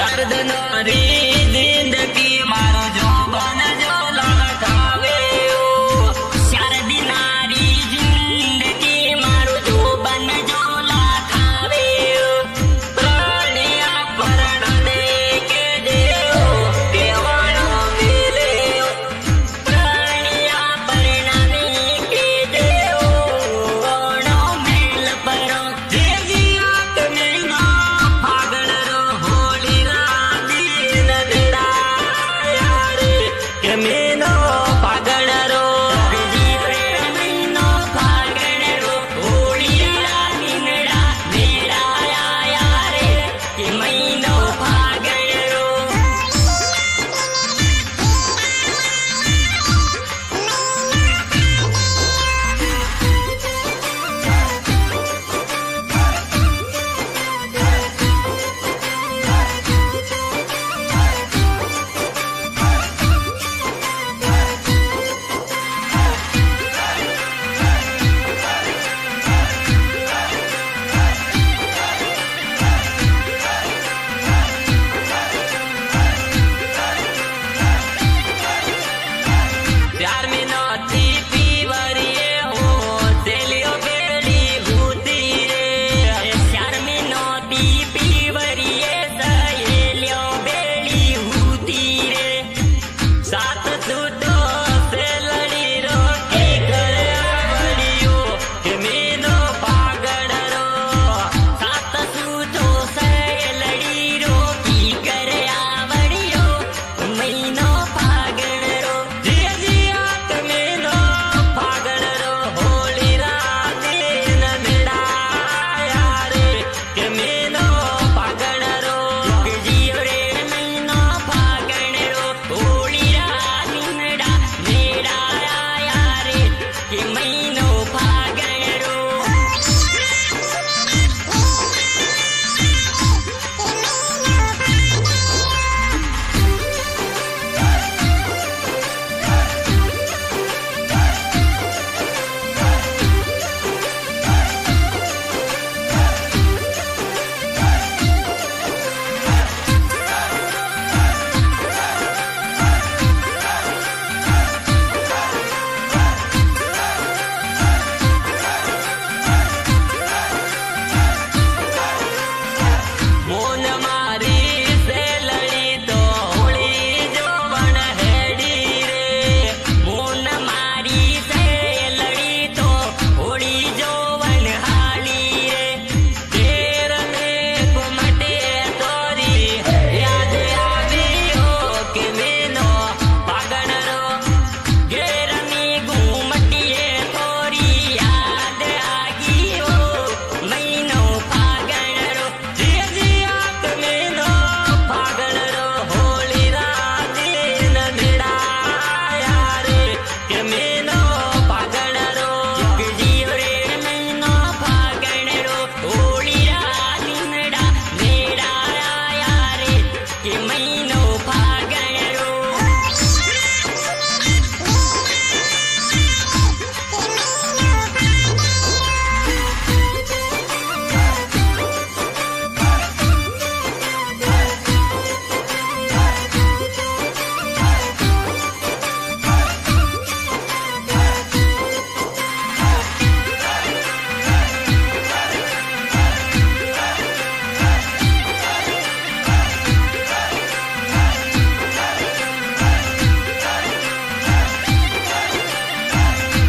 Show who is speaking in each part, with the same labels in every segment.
Speaker 1: દર્દનારી જિંદગી મારો જોબન જો લખાવે શરદનારી જિંદગી મારો જોબન જો લખાવે પ્રાણિયા પરણને કે દેવો કેવાનો મિલે પ્રાણિયા પરણને કે દેવો ઓણો મેલ પરો દેવિયા તમે ના ફાગણ રો હોળી રાતી નદડા રે કે મેનો ફાગણ રો મહિનો ફાગણ રો હોળી રાતી નડા મેળાયા રે કે મહિનો ફાગણ રો प्यार में नौती पीवरिए हो तेलियो बेली भूती रे प्यार में नौती पीवरिए सहेलियो बेली भूती रे साथ छूटो से लड़ी रो की करे आवड़ियो के मेनो पागड़ रो साथ छूटो से लड़ी रो की करे आवड़ियो महीनो पागड़ रो जिया जिया मेनो पागड़ रो होली राते नमड़ाया रे के मेनो पागड़ रो जियो रे महीनो पागड़ रो होली राती नड़ा मेड़ाया रे के महीनो पागड़ रो मोन मारी से लड़ी तो होली जो बन हेडी रे मोन मारी से लड़ी तो होली जो बन हाली रे तेर में कुमटे तोरी याद आवी हो के मेनो पागण रो घेर में घूमटिए तोरी याद आगी हो महीनो पागण रो जिया जिया मेनो पागण रो होली राती नदड़ाया रे के मेनो पागण रो जियो रे महीनो पागण रो होली राती नड़ा मेड़ाया रे के महीनो पागण रो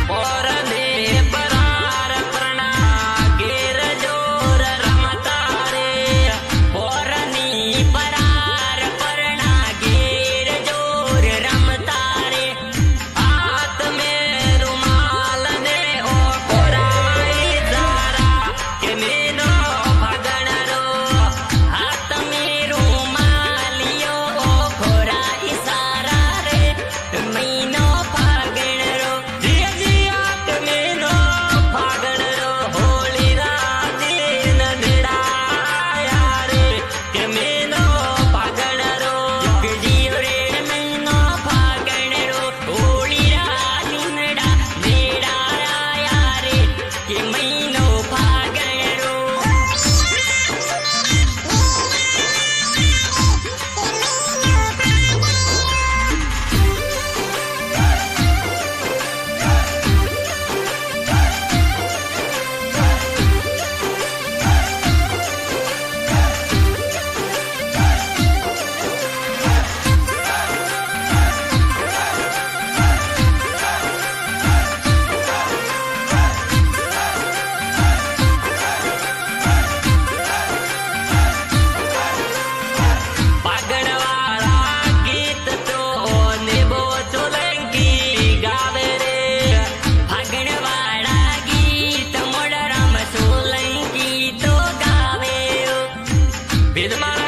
Speaker 1: પોરને પરાર પ્રણા ઘેર જોર રમતા રે પોરની પરાર પ્રણા ઘેર જોર રમતા રે હાથ મેં રૂમાલ ને ઓ કોરાઈ તારા કે મેનો ફાગણ રો હાથ મેં રૂમાલિયો ઓ કોરાઈ સારા રે મહિનો ફાગણ રો जिया जिया मेनो फागण रो होली राती नदड़ाया रे के मेनो फागण रो जियो रे महीनो फागण रो होली राती नड़ा मेड़ाया रे के महीनो फागण रो એ તમારા